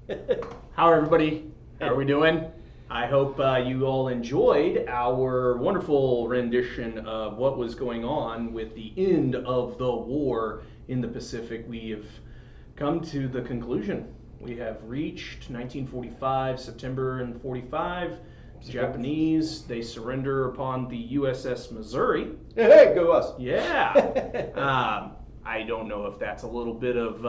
How everybody? How are we doing? I hope you all enjoyed our wonderful rendition of what was going on with the end of the war in the Pacific. We have come to the conclusion. We have reached 1945, September and 45. Japanese, they surrender upon the USS Missouri. Hey, go us. Yeah. I don't know if that's a little bit of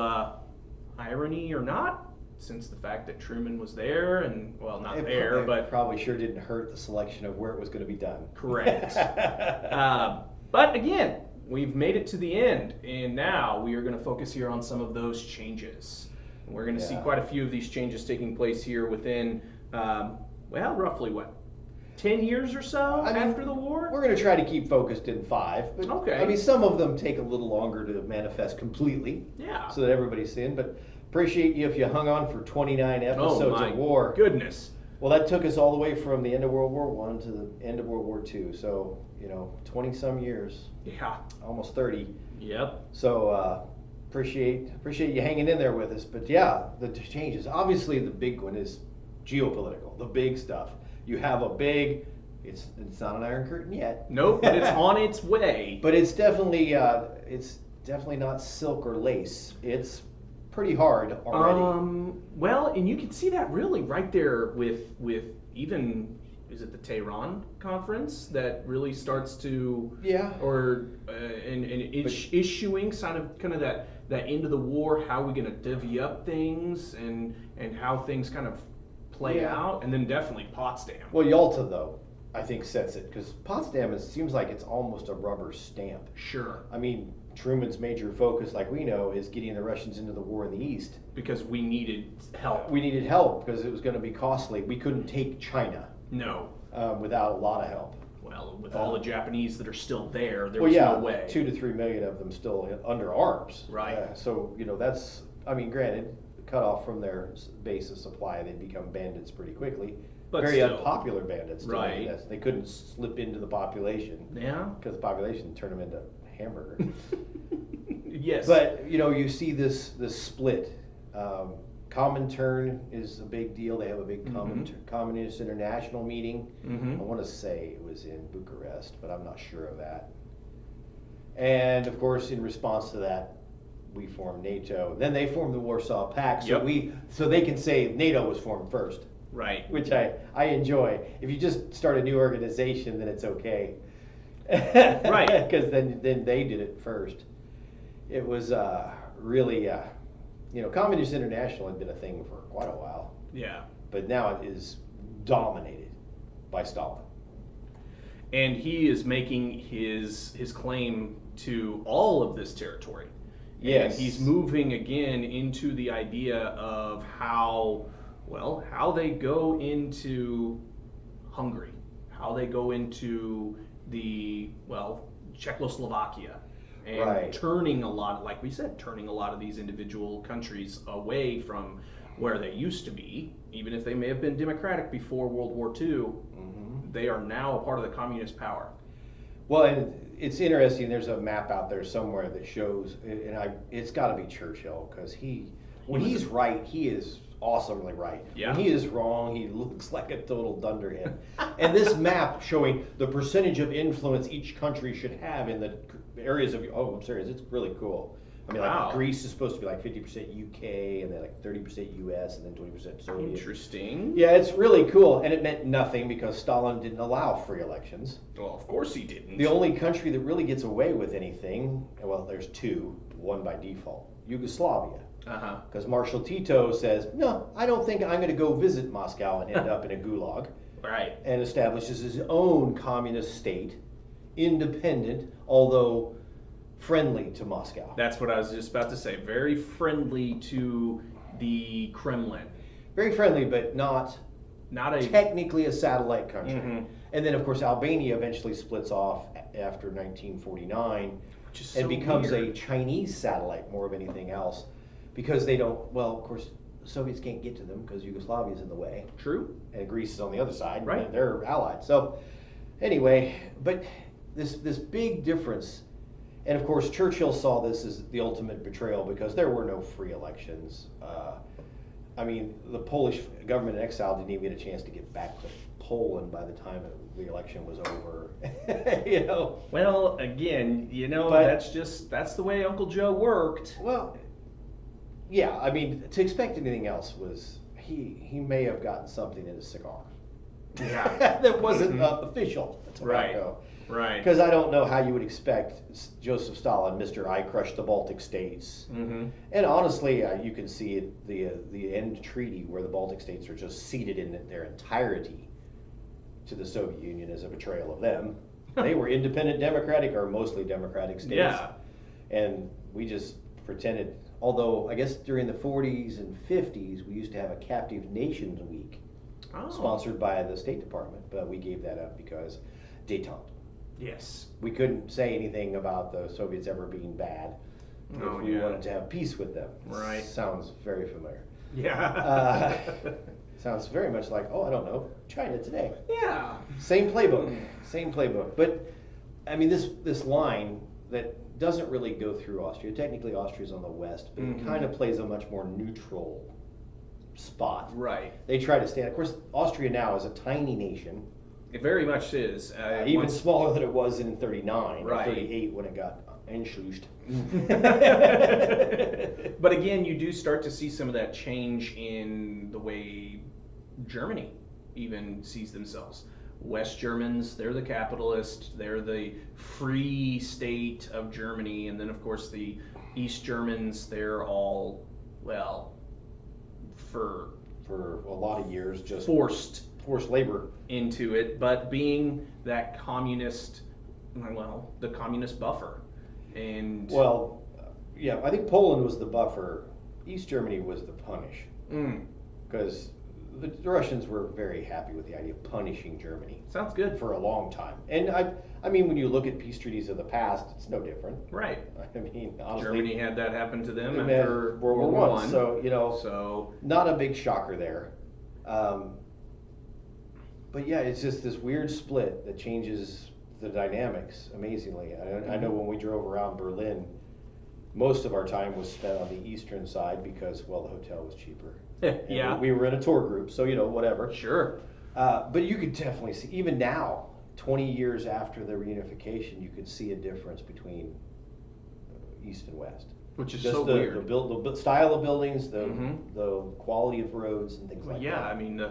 irony or not, since the fact that Truman was there and, well, not there, but probably sure didn't hurt the selection of where it was going to be done. correct. But again, we've made it to the end, and now we are going to focus here on some of those changes. We're going to see quite a few of these changes taking place here within, well, roughly what, 10 years or so after the war? We're going to try to keep focused in 5. But, Okay. I mean, some of them take a little longer to manifest completely. Yeah. So that everybody's seeing. But appreciate you if you hung on for 29 episodes Oh my of war. goodness. Well, that took us all the way from the end of World War I to the end of World War II. So, 20 some years, Yeah. almost 30. Yep. So appreciate you hanging in there with us. But yeah, the changes. Obviously, the big one is geopolitical, the big stuff. You have a big, it's not an Iron Curtain yet. Nope, but it's on its way. But it's definitely not silk or lace. It's pretty hard already. Well, and you can see that really right there with even, is it the Tehran conference that really starts to or issuing kind of that end of the war, how are we going to divvy up things and how things kind of play out, and then definitely Potsdam. Well, Yalta though, I think sets it, because Potsdam seems like it's almost a rubber stamp. Sure. I mean, Truman's major focus, like we know, is getting the Russians into the war in the East. Because we needed help. We needed help because it was going to be costly. We couldn't take China. No. Without a lot of help. Well, with all the Japanese that are still there, there was no way. 2 to 3 million of them still under arms. Right. So, that's, I mean, granted, cut off from their base of supply, they'd become bandits pretty quickly. But very still. Unpopular bandits. Too. Right. They couldn't slip into the population. Yeah. Because the population turned them into hamburger. Yes. But, you see this split. Comintern is a big deal. They have a big Communist International meeting. I want to say it was in Bucharest, but I'm not sure of that. And of course, in response to that, we formed NATO. Then they formed the Warsaw Pact, so they can say NATO was formed first. Right. Which I enjoy. If you just start a new organization, then it's okay. Right. Because then they did it first. It was really. Communist International had been a thing for quite a while. Yeah. But now it is dominated by Stalin. And he is making his claim to all of this territory. Yes. And he's moving again into the idea of how they go into Hungary, how they go into the, Czechoslovakia. And turning a lot, like we said, turning a lot of these individual countries away from where they used to be, even if they may have been democratic before World War II, they are now a part of the communist power. Well, and it's interesting, there's a map out there somewhere that shows, and it's got to be Churchill, because when he's right, he is awesomely right. Yeah. When he is wrong, he looks like a total dunderhead. And this map showing the percentage of influence each country should have in the areas of, I'm serious, it's really cool. I mean, like Greece is supposed to be like 50% UK, and then like 30% US, and then 20% Soviet. Interesting. Yeah, it's really cool, and it meant nothing because Stalin didn't allow free elections. Well, of course he didn't. The only country that really gets away with anything, well, there's 2, one by default, Yugoslavia. Because Marshal Tito says, no, I don't think I'm going to go visit Moscow and end up in a gulag. Right. And establishes his own communist state, independent, although friendly to Moscow. That's what I was just about to say. Very friendly to the Kremlin. Very friendly, but not technically a satellite country. And then, of course, Albania eventually splits off after 1949 and becomes a Chinese satellite more of anything else. Because they don't, of course, the Soviets can't get to them because Yugoslavia's in the way. True. And Greece is on the other side. Right. They're allied. So, anyway, but this big difference, and of course, Churchill saw this as the ultimate betrayal because there were no free elections. I mean, the Polish government in exile didn't even get a chance to get back to Poland by the time the election was over. You know. Well, again, But- that's the way Uncle Joe worked. Well, yeah. I mean, to expect anything else was he may have gotten something in his cigar. Yeah. That wasn't official tobacco. Right. Because I don't know how you would expect Joseph Stalin, Mr. I crushed the Baltic states. Mm-hmm. And honestly, you can see it, the end treaty where the Baltic states are just ceded in their entirety to the Soviet Union as a betrayal of them. They were independent democratic or mostly democratic states. Yeah. And we just pretended, although I guess during the 40s and 50s, we used to have a Captive Nations Week sponsored by the State Department, but we gave that up because détente. Yes. We couldn't say anything about the Soviets ever being bad if we wanted to have peace with them. Right. Sounds very familiar. Yeah. Sounds very much like, I don't know, China today. Yeah. Same playbook. Same playbook. But, I mean, this line that doesn't really go through Austria. Technically, Austria's on the west, but it kind of plays a much more neutral spot. Right. They try to stand. Of course, Austria now is a tiny nation. It very much is. Even smaller than it was in 39 Right. or 38 when it got Anschlussed. But again, you do start to see some of that change in the way Germany even sees themselves. West Germans, they're the capitalist, they're the free state of Germany, and then of course the East Germans, they're all, well, for a lot of years, just forced labor into it, but being that communist, the communist buffer. And yeah, I think Poland was the buffer. East Germany was the punish, because the Russians were very happy with the idea of punishing Germany. Sounds good. For a long time. And I mean, when you look at peace treaties of the past, it's no different. Right. I mean, honestly, Germany had that happen to them they had after World War I. So, So not a big shocker there. But yeah, it's just this weird split that changes the dynamics amazingly. I know when we drove around Berlin, most of our time was spent on the eastern side because, well, the hotel was cheaper. yeah. We were in a tour group, so, whatever. Sure. But you could definitely see, even now, 20 years after the reunification, you could see a difference between East and West. Which is Just so weird. The style of buildings, the quality of roads and things like that. Yeah, I mean,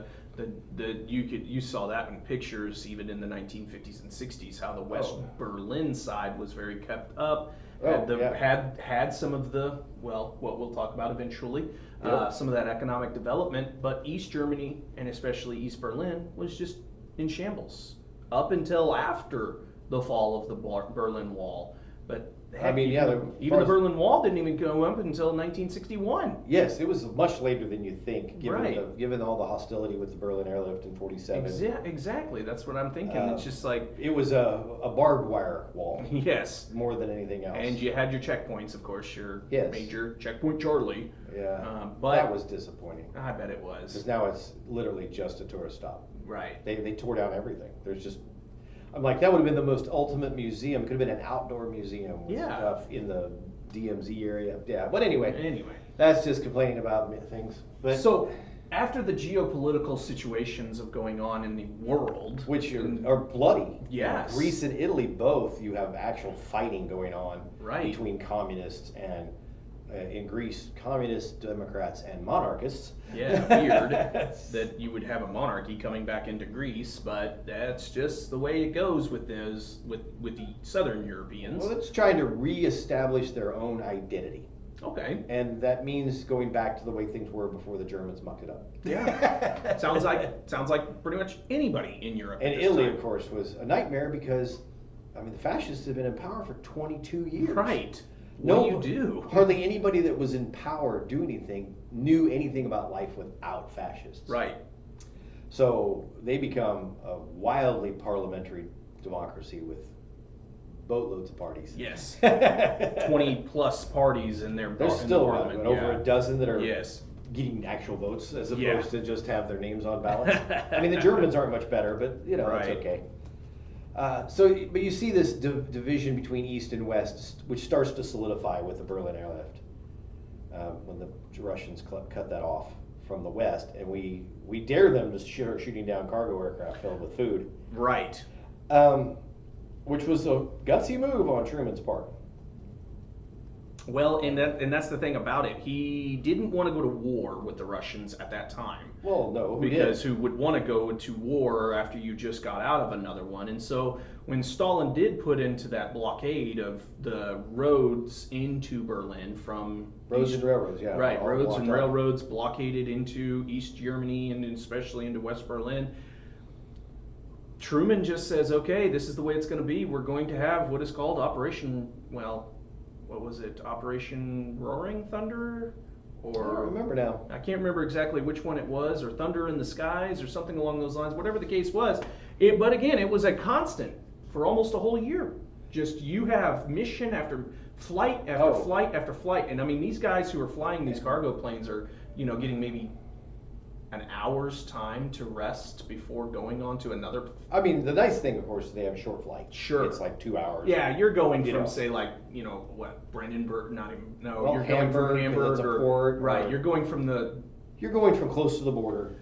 you saw that in pictures even in the 1950s and 60s, how the West Berlin side was very kept up. Had some of the, what we'll talk about eventually, some of that economic development, but East Germany and especially East Berlin was just in shambles up until after the fall of the Berlin Wall. But heck, even the Berlin Wall didn't even go up until 1961. Yes, it was much later than you think, Right. given all the hostility with the Berlin airlift in 47. Exactly, that's what I'm thinking. It's just like it was a barbed wire wall. Yes. More than anything else. And you had your checkpoints, of course, your Yes. major checkpoint Charlie. Yeah. But that was disappointing. I bet it was. Because now it's literally just a tourist stop. Right. They tore down everything. There's just, I'm like, that would have been the most ultimate museum. Could have been an outdoor museum with stuff in the DMZ area. Yeah, but anyway, that's just complaining about things. But so, after the geopolitical situations of going on in the world, which are bloody. Yes. Greece and Italy both, you have actual fighting going on Right. between communists and, in Greece, communists, Democrats, and monarchists. Yeah, weird that you would have a monarchy coming back into Greece, but that's just the way it goes with those with the Southern Europeans. Well, it's trying to reestablish their own identity. Okay. And that means going back to the way things were before the Germans mucked it up. Yeah. sounds like pretty much anybody in Europe. And Italy, of course, was a nightmare because, I mean, the fascists have been in power for 22 years. Right. What do you do? Hardly anybody that was in power knew anything about life without fascists. Right. So they become a wildly parliamentary democracy with boatloads of parties. Yes. 20 plus parties in their There's still parliament. over a dozen that are Yes. getting actual votes as opposed to just have their names on ballots. I mean, the Germans aren't much better, but Right. it's okay. But you see this division between East and West, which starts to solidify with the Berlin airlift when the Russians cut that off from the west, and we dare them to start shooting down cargo aircraft filled with food. Right. Which was a gutsy move on Truman's part. Well, and that's the thing about it. He didn't want to go to war with the Russians at that time. Well, no, because who would want to go into war after you just got out of another one? And so when Stalin did put into that blockade of the roads into Berlin from roads and railroads, yeah, right, roads and railroads blockaded into East Germany and especially into West Berlin. Truman just says, okay, this is the way it's going to be. We're going to have what is called Operation, well, what was it? Operation Roaring Thunder? Or I don't remember now. I can't remember exactly which one it was, or Thunder in the Skies, or something along those lines. Whatever the case was. But again, it was a constant for almost a whole year. Just you have mission after flight after flight after flight. And I mean, these guys who are flying these cargo planes are, getting maybe an hour's time to rest before going on to another. I mean, the nice thing, of course, is they have short flights. Sure. It's like 2 hours. Yeah, you're going from, say, like, Brandenburg, you're Hamburg, going from Hamburg. It's a port, right, you're going from You're going from close to the border.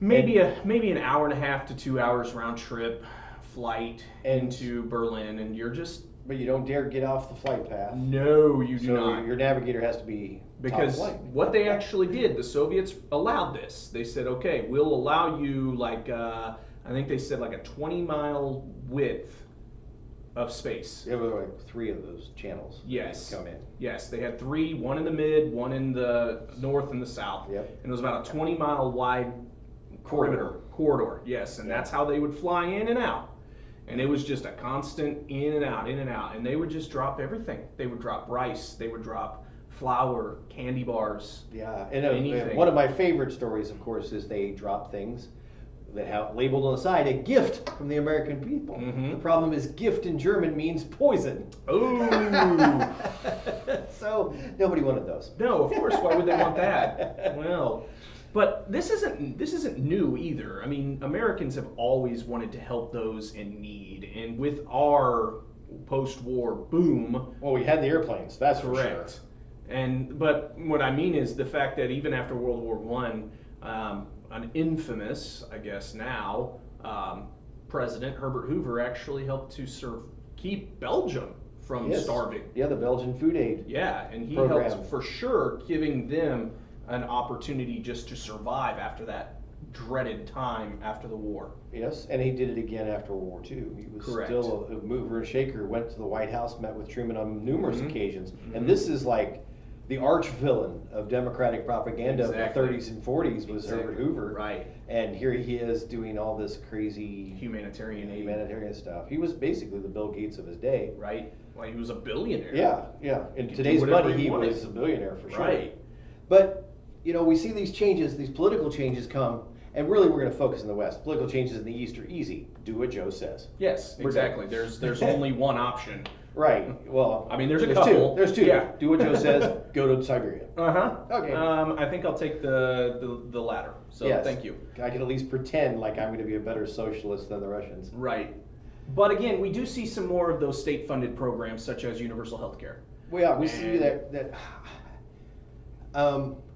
Maybe an hour and a half to 2 hours round trip flight into Berlin, and you're just... But you don't dare get off the flight path. No, you do not. So your navigator has to be because what they actually did, the Soviets allowed this. They said, okay, we'll allow you I think they said like a 20-mile width of space. There were like 3 of those channels. Yes. Come in. Yes, they had 3, one in the mid, one in the north and the south. Yep. And it was about a 20-mile wide corridor. Yes, and that's how they would fly in and out. And it was just a constant in and out, and they would just drop everything. They would drop rice, they would drop flour, candy bars. Yeah, and one of my favorite stories, of course, is they drop things that have labeled on the side a gift from the American people. Mm-hmm. The problem is gift in German means poison. Oh, so nobody wanted those. No, of course. Why would they want that? Well. But this isn't new either. I mean, Americans have always wanted to help those in need, and with our post-war boom, well, we had the airplanes. That's correct. For sure. But what I mean is the fact that even after World War I, an infamous, I guess now, President Herbert Hoover actually helped to keep Belgium from starving. Yeah, the Belgian food aid. Yeah, and he program. helped for sure, giving them an opportunity just to survive after that dreaded time after the war. Yes, and he did it again after World War II. He was still a mover and shaker, went to the White House, met with Truman on numerous occasions. Mm-hmm. And this is like the arch villain of Democratic propaganda of the 30s and 40s was Herbert Hoover. Right. And here he is doing all this crazy humanitarian stuff. He was basically the Bill Gates of his day. Right. Well, he was a billionaire. Yeah. In today's money, he was a billionaire for sure. Right. But we see these changes, these political changes come, and really we're going to focus in the West. Political changes in the East are easy. Do what Joe says. Yes, exactly. There's only one option. Right. Well, I mean, there's a couple. There's two. Yeah. Do what Joe says. Go to Siberia. Okay. I think I'll take the latter. So yes. Thank you. I can at least pretend like I'm going to be a better socialist than the Russians. Right. But again, we do see some more of those state-funded programs, such as universal health care. Well, yeah, we see that.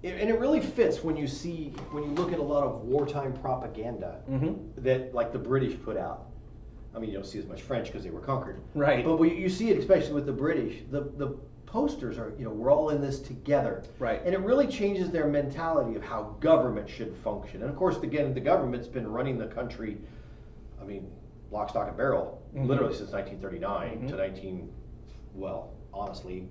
And it really fits when you look at a lot of wartime propaganda that like the British put out. I mean, you don't see as much French because they were conquered. Right. But you see it especially with the British. The posters are, we're all in this together. Right. And it really changes their mentality of how government should function. And of course, again, the government's been running the country, I mean, lock, stock, and barrel, literally since 1939 to honestly,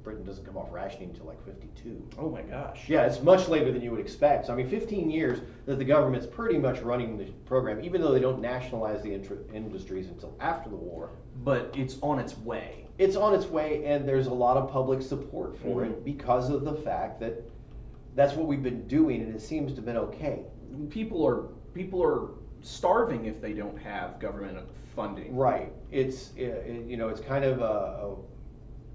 Britain doesn't come off rationing until like 52. Oh my gosh. Yeah, it's much later than you would expect. So I mean, 15 years that the government's pretty much running the program, even though they don't nationalize the industries until after the war. But it's on its way. It's on its way, and there's a lot of public support for it because of the fact that that's what we've been doing, and it seems to have been okay. People are starving if they don't have government funding. Right. It's kind of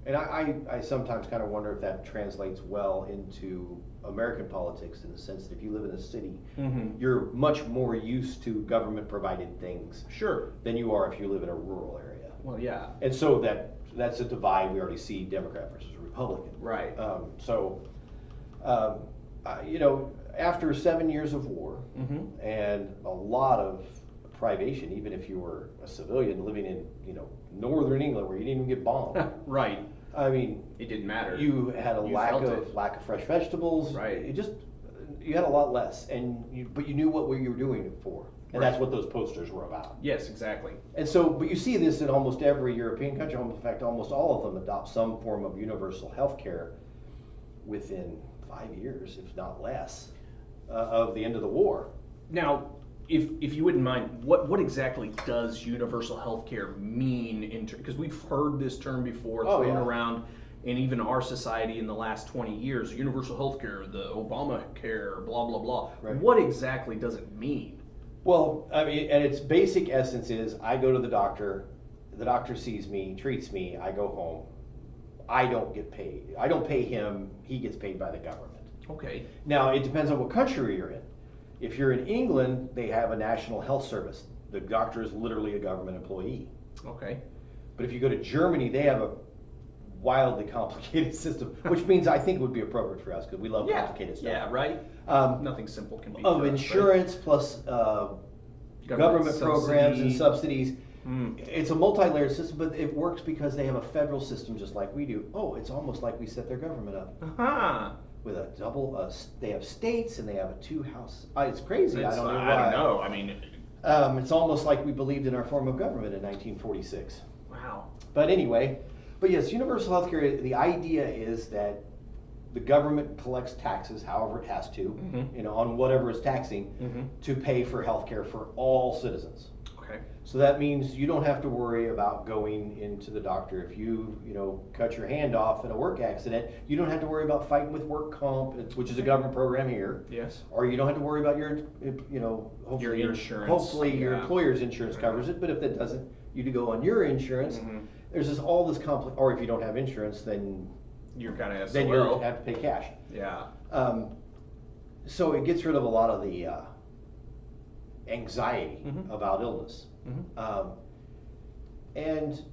and I sometimes kind of wonder if that translates well into American politics in the sense that if you live in a city, you're much more used to government provided things than you are if you live in a rural area. Well, yeah. And so that's a divide we already see, Democrat versus Republican. Right. After 7 years of war Mm-hmm. and a lot of privation, even if you were a civilian living in, northern England where you didn't even get bombed. Right. I mean, It didn't matter. you had a You lack felt of it. lack of fresh vegetables. Right. You had a lot less, but you knew what you were doing it for, and Right. that's what those posters were about. Yes, exactly. And so, but you see this in almost every European country. In fact, almost all of them adopt some form of universal health care within 5 years, if not less, of the end of the war. Now, if you wouldn't mind, what exactly does universal health care mean? Because we've heard this term before thrown around in even our society in the last 20 years. Universal health care, the Obamacare, blah, blah, blah. Right. What exactly does it mean? Well, I mean, and its basic essence is I go to the doctor sees me, treats me, I go home. I don't get paid. I don't pay him, he gets paid by the government. Okay. Now, it depends on what country you're in. If you're in England, they have a national health service. The doctor is literally a government employee. Okay. But if you go to Germany, they have a wildly complicated system, which means I think it would be appropriate for us because we love complicated stuff. Yeah, right? Nothing simple can be Of for us, insurance plus government programs and subsidies. It's a multi-layered system, but it works because they have a federal system just like we do. Oh, it's almost like we set their government up Uh-huh. with a double. They have states and they have a two-house. It's crazy. I don't know why. I don't know. I mean, It's almost like we believed in our form of government in 1946. wow. But anyway, yes, universal health care, the idea is that the government collects taxes, however it has to, on whatever it's taxing, to pay for health care for all citizens. Okay. So that means you don't have to worry about going into the doctor. If you cut your hand off in a work accident, you don't have to worry about fighting with work comp, which is a government program here. Yes. Or you don't have to worry about your, hopefully Your insurance. Hopefully your Yeah. employer's insurance covers it, but if that doesn't, you do go on your insurance. There's all this or if you don't have insurance, then You're kind of then you have to pay cash. Yeah. So it gets rid of a lot of the anxiety about illness. As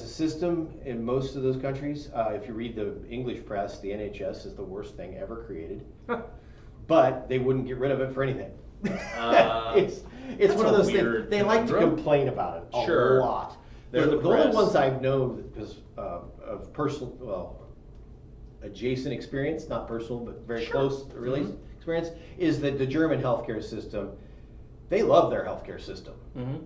a system in most of those countries, if you read the English press, the NHS is the worst thing ever created. But they wouldn't get rid of it for anything. It's one of those things. They like to complain about it a lot. They're the only ones I've known because of personal, adjacent experience, not personal, but very close experience, is that the German healthcare system, they love their healthcare system.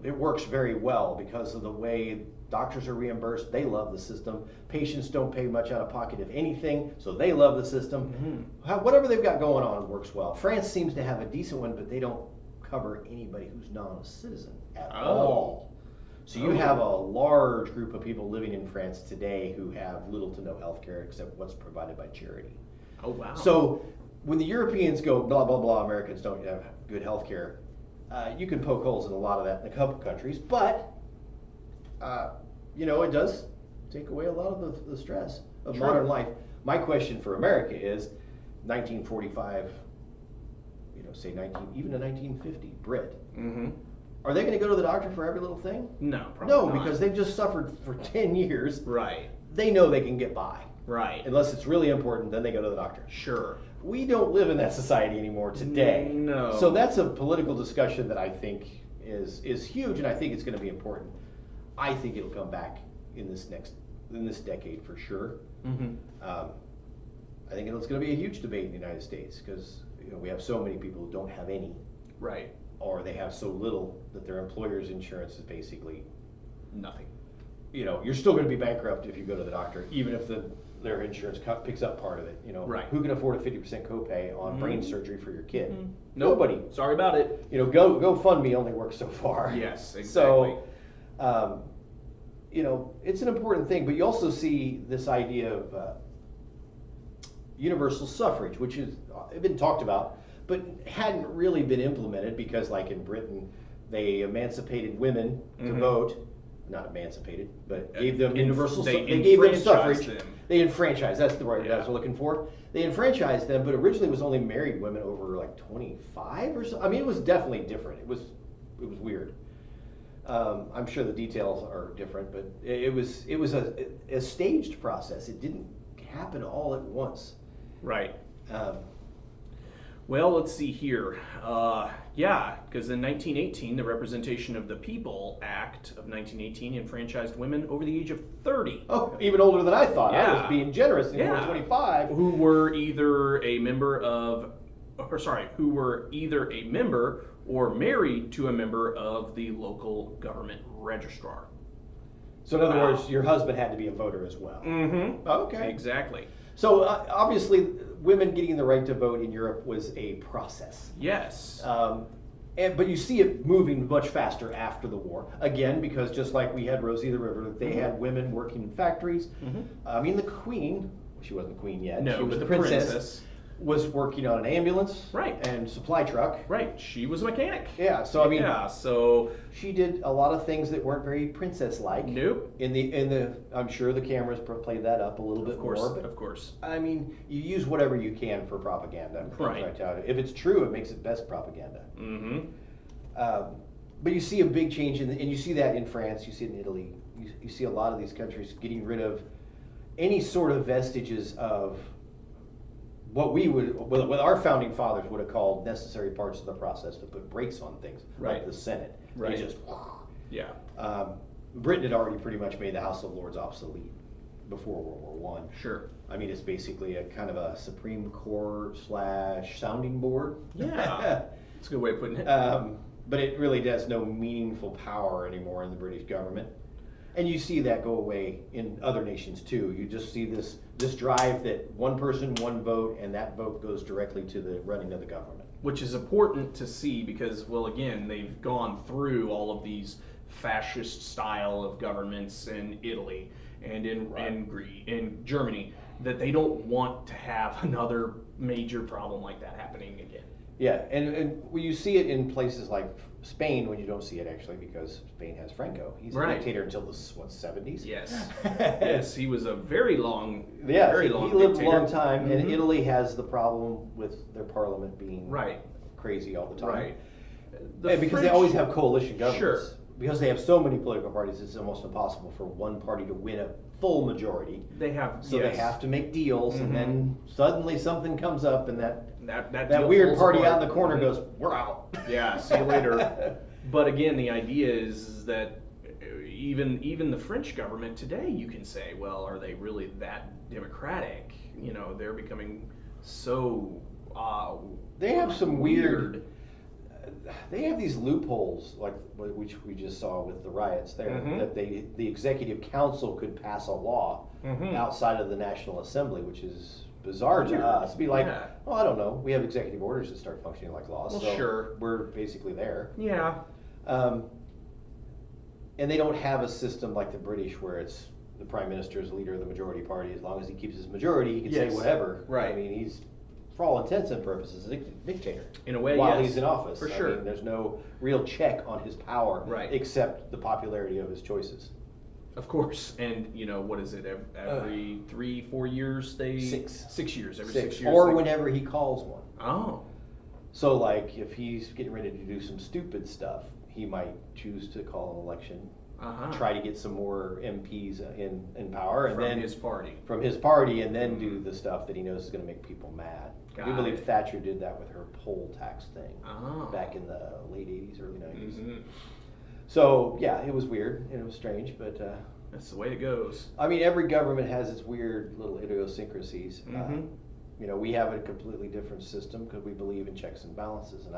It works very well because of the way doctors are reimbursed. They love the system. Patients don't pay much out of pocket, if anything, so they love the system. Whatever they've got going on works well. France seems to have a decent one, but they don't cover anybody who's not a citizen at all. So you have a large group of people living in France today who have little to no health care except what's provided by charity. Oh, wow. So when the Europeans go, blah, blah, blah, Americans don't have good health care, you can poke holes in a lot of that in a couple countries, but, it does take away a lot of the stress of modern life. My question for America is 1945, say even a 1950 Brit. Are they going to go to the doctor for every little thing? No, probably not. Because they've just suffered for 10 years. Right. They know they can get by. Right. Unless it's really important, then they go to the doctor. Sure. We don't live in that society anymore today. No. So that's a political discussion that I think is huge, and I think it's going to be important. I think it'll come back in this decade for sure. I think it's going to be a huge debate in the United States because we have so many people who don't have any. Right. Or they have so little that their employer's insurance is basically nothing. You're still going to be bankrupt if you go to the doctor, even if their insurance picks up part of it. Right. Who can afford a 50% copay on brain surgery for your kid? Nope. Nobody. Sorry about it. GoFundMe only works so far. Yes, exactly. So, it's an important thing, but you also see this idea of universal suffrage, which has been talked about, but hadn't really been implemented because, like in Britain, they emancipated women to vote. Not emancipated, but gave them universal. They gave them suffrage. They enfranchised. That's the word I was looking for. They enfranchised them, but originally it was only married women over like 25 or so. I mean, it was definitely different. It was weird. I'm sure the details are different, but it was a staged process. It didn't happen all at once. Right. Well, let's see here. Yeah, because in 1918, the Representation of the People Act of 1918 enfranchised women over the age of 30. Oh, even older than I thought. I Yeah. was being generous in Yeah. 25. Who were either a member or married to a member of the local government registrar. So in other Wow. words, your husband had to be a voter as well. Mm-hmm. Okay. Exactly. So obviously, women getting the right to vote in Europe was a process. Yes. But you see it moving much faster after the war. Again, because just like we had Rosie the River, they had women working in factories. I mean, the queen, she wasn't the queen yet. No, she was but the the princess. Was working on an ambulance. Right. And supply truck. Right. She was a mechanic. Yeah. So I mean. Yeah. So she did a lot of things that weren't very princess-like. nope. In the, I'm sure the cameras played that up a little bit more. But Of course. I mean, you use whatever you can for propaganda. Right. If it's true, it makes it best propaganda. Mm-hmm. But you see a big change and you see that in France. You see it in Italy. You see a lot of these countries getting rid of any sort of vestiges of what our founding fathers would have called necessary parts of the process to put brakes on things, Right. like the Senate. Right. They just. Yeah. Britain had already pretty much made the House of Lords obsolete before World War One. Sure. I mean, it's basically a kind of a Supreme Court / sounding board. Yeah. That's a good way of putting it. But it really does no meaningful power anymore in the British government. And you see that go away in other nations too. You just see this drive that one person, one vote, and that vote goes directly to the running of the government. Which is important to see because, well, again, they've gone through all of these fascist style of governments in Italy and in Germany that they don't want to have another major problem like that happening again. Yeah, and when you see it in places like Spain, when you don't see it actually, because Spain has Franco. He's a dictator until the 70s. Yes, yes, he was a very long, he lived dictator. a long time, and Italy has the problem with their parliament being crazy all the time. Right. Because they always have coalition governments. Sure. Because they have so many political parties, it's almost impossible for one party to win a full majority. They have, They have to make deals, and then suddenly something comes up, and that deal weird falls party apart. out in the corner goes, "We're out." Yeah, see you later. But again, the idea is that even the French government today, you can say, well, are they really that democratic? You know, they're becoming so. They have some weird. They have these loopholes, like which we just saw with the riots there, that the executive council could pass a law outside of the National Assembly, which is bizarre to us. Be like, well, I don't know. We have executive orders that start functioning like laws, so we're basically there. Yeah. And they don't have a system like the British where it's the prime minister is the leader of the majority party. As long as he keeps his majority, he can say whatever. Right. I mean, he's, for all intents and purposes, a dictator. In a way, while he's in office. For sure. I mean, there's no real check on his power, Right. except the popularity of his choices. Of course, and you know what is it? Every 3-4 years they 6 years. Every 6 years, or whenever he calls one. Oh. So, like, if he's getting ready to do some stupid stuff, he might choose to call an election, try to get some more MPs in power, and then from his party, and then do the stuff that he knows is going to make people mad. I do believe Thatcher did that with her poll tax thing back in the late 80s, early 90s. So, yeah, it was weird and it was strange, but that's the way it goes. I mean, every government has its weird little idiosyncrasies. You know, we have a completely different system because we believe in checks and balances, and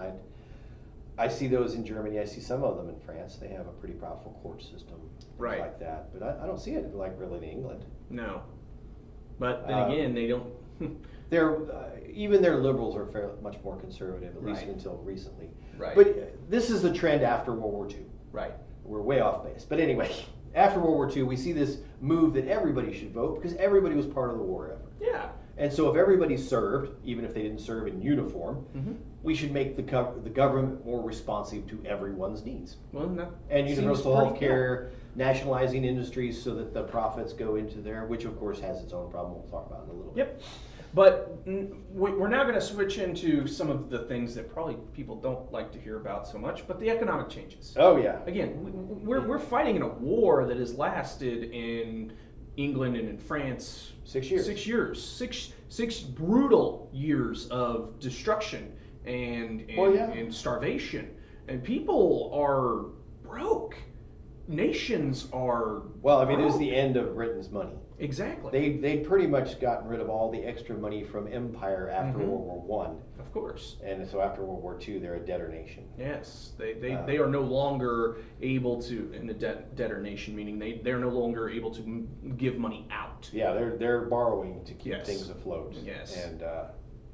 I see those in Germany. I see some of them in France. They have a pretty powerful court system, things like that. But I don't see it like really in England. No, but then again, they don't. They're even their liberals are much more conservative, at least until recently. Right. But this is the trend after World War II. Right. We're way off base. But anyway, after World War II, we see this move that everybody should vote because everybody was part of the war effort. Yeah. And so if everybody served, even if they didn't serve in uniform, we should make the government more responsive to everyone's needs. Well, no. And universal health care, nationalizing industries so that the profits go into there, which of course has its own problem we'll talk about in a little bit. Yep. But we're now going to switch into some of the things that probably people don't like to hear about so much, but the economic changes. Oh, yeah. Again, we're fighting in a war that has lasted in England and in France 6 years. 6 years. 6 brutal years of destruction and starvation, and people are broke. Nations are Well, I mean, it was broke. the end of Britain's money. Exactly. They'd pretty much gotten rid of all the extra money from empire after Mhm. World War One, Of course. and so after World War Two, they're a debtor nation. Yes, they are no longer able to, in the debtor nation, meaning they're no longer able to give money out. Yeah, they're borrowing to keep Yes. things afloat. Yes. And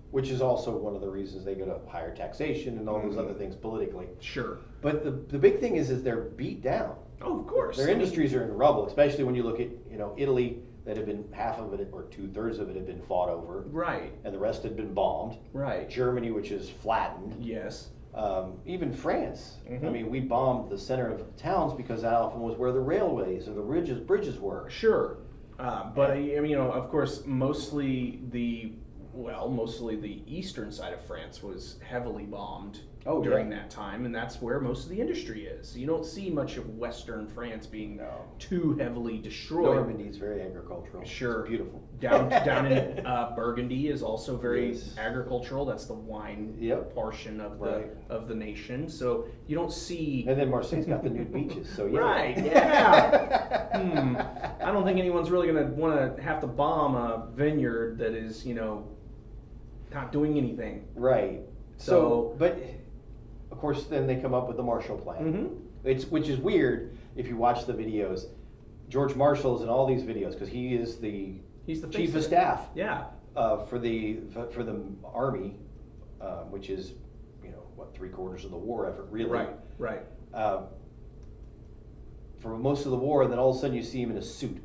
which is also one of the reasons they go to higher taxation and all those other things politically. Sure. But the big thing is they're beat down. Oh, of course. Their industries are in rubble, especially when you look at Italy, that had been half of it or 2/3 of it had been fought over, Right. and the rest had been bombed. Right. Germany, which is flattened. Yes. Even France. Mhm. I mean, we bombed the center of towns because that often was where the railways or the bridges were. Sure. But I mean, of course, mostly the eastern side of France was heavily bombed during that time, and that's where most of the industry is. You don't see much of Western France being too heavily destroyed. Normandy is very agricultural. Sure. It's beautiful. Down in Burgundy is also very Yes. agricultural. That's the wine portion of the nation. So you don't see. And then Marseille's got the nude beaches, so yeah. Right, yeah. I don't think anyone's really going to want to have to bomb a vineyard that is, not doing anything. Right. So, but of course, then they come up with the Marshall Plan. Mm-hmm. Which is weird if you watch the videos. George Marshall is in all these videos because he's the chief of staff. Yeah. For the army, which is 3/4 of the war effort, really. Right. For most of the war, and then all of a sudden you see him in a suit.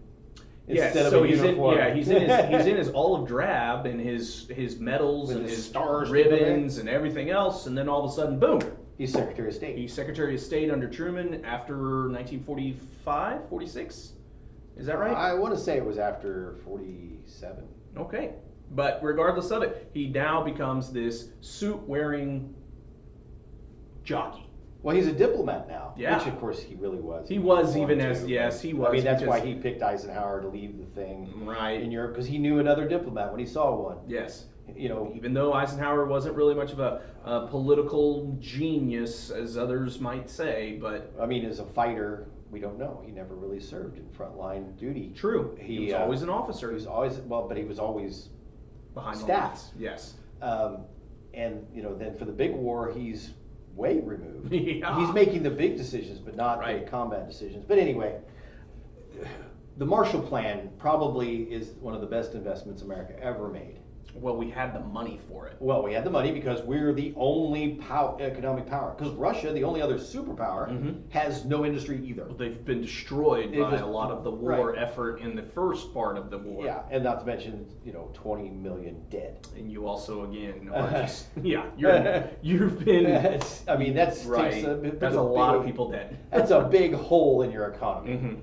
Yes, Instead so of a uniform. he's in his olive drab and his medals With and his his stars ribbons and everything else, and then all of a sudden, boom! He's Secretary of State. He's Secretary of State under Truman after 1945, 46. Is that right? I want to say it was after 47. Okay, but regardless of it, he now becomes this suit-wearing jockey. Well, he's a diplomat now, Yeah. which of course he really was. He was even wanted as to, yes, he was. I mean, that's because- why he picked Eisenhower to lead the thing right in Europe, because he knew another diplomat when he saw one. Yes. You Even though Eisenhower wasn't really much of a political genius, as others might say, but I mean, as a fighter, we don't know. He never really served in frontline duty. true, he was always an officer. He was always but he was always Behind staff. the lines. Yes. And then for the big war, he's way removed. Yeah. He's making the big decisions, but not the combat decisions. But anyway, the Marshall Plan probably is one of the best investments America ever made. Well, we had the money for it. Well, we had the money because we're the only economic power. Because Russia, the only other superpower, has no industry either. They've been destroyed by a lot of the war right. effort in the first part of the war. Yeah, and not to mention, 20 million dead. And you also, again, are just, you've been... I mean, that's right. That's a lot of people dead. That's a big hole in your economy. Mm-hmm.